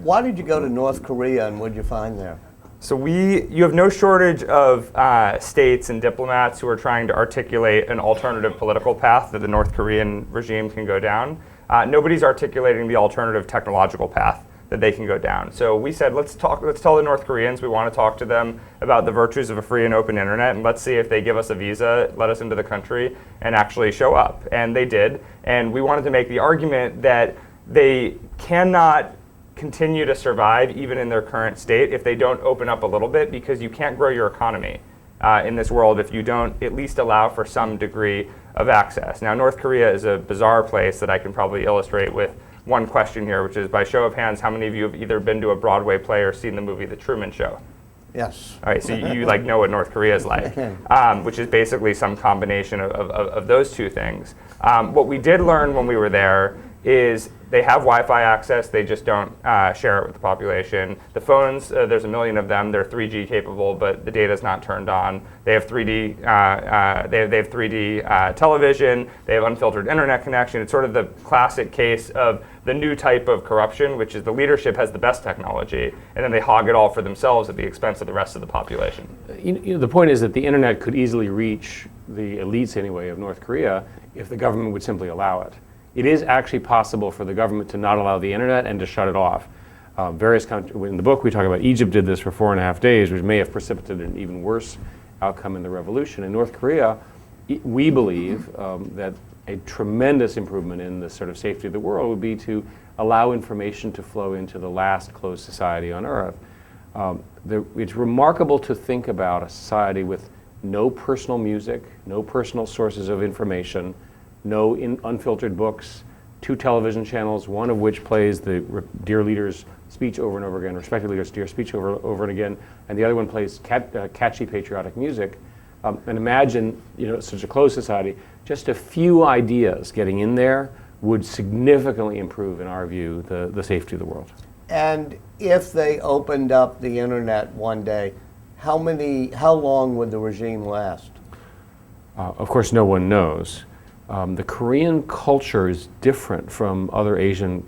Why did you go to North Korea, and what did you find there? So you have no shortage of states and diplomats who are trying to articulate an alternative political path that the North Korean regime can go down. Nobody's articulating the alternative technological path that they can go down. So we said, let's tell the North Koreans we want to talk to them about the virtues of a free and open internet, and let's see if they give us a visa, let us into the country, and actually show up. And they did. And we wanted to make the argument that they cannot continue to survive even in their current state if they don't open up a little bit, because you can't grow your economy in this world if you don't at least allow for some degree of access. Now, North Korea is a bizarre place that I can probably illustrate with one question here, which is, by show of hands, how many of you have either been to a Broadway play or seen the movie The Truman Show? Yes. All right, so you like know what North Korea is like, which is basically some combination of those two things. What we did learn when we were there is they have Wi-Fi access, they just don't share it with the population. The phones, there's a million of them, they're 3G capable, but the data's not turned on. They have 3D, they have 3D television, they have unfiltered internet connection. It's sort of the classic case of the new type of corruption, which is the leadership has the best technology, and then they hog it all for themselves at the expense of the rest of the population. The point is that the internet could easily reach the elites anyway of North Korea if the government would simply allow it. It is actually possible for the government to not allow the internet and to shut it off. Various countries, in the book we talk about Egypt did this for 4.5 days, which may have precipitated an even worse outcome in the revolution. In North Korea, we believe that a tremendous improvement in the sort of safety of the world would be to allow information to flow into the last closed society on earth. It's remarkable to think about a society with no personal music, no personal sources of information, no unfiltered books, 2 television channels, one of which plays the dear leader's speech over and over again, respected leader's dear speech over and again, and the other one plays catchy patriotic music. And imagine, such a closed society, just a few ideas getting in there would significantly improve, in our view, the safety of the world. And if they opened up the internet one day, how long would the regime last? Of course, no one knows. The Korean culture is different from other Asian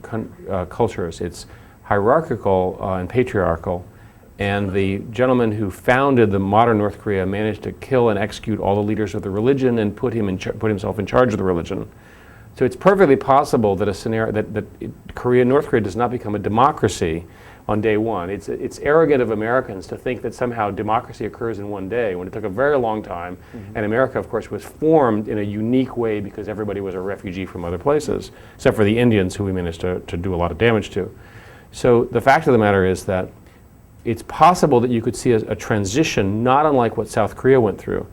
cultures. It's hierarchical and patriarchal, and the gentleman who founded the modern North Korea managed to kill and execute all the leaders of the religion and put himself in charge of the religion. So it's perfectly possible that a scenario that North Korea does not become a democracy on day one. It's arrogant of Americans to think that somehow democracy occurs in one day, when it took a very long time. Mm-hmm. And America, of course, was formed in a unique way because everybody was a refugee from other places, except for the Indians, who we managed to do a lot of damage to. So the fact of the matter is that it's possible that you could see a transition not unlike what South Korea went through,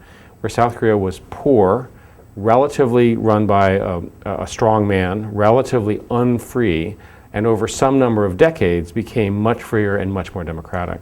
where South Korea was poor, relatively run by a strong man, relatively unfree, and over some number of decades became much freer and much more democratic.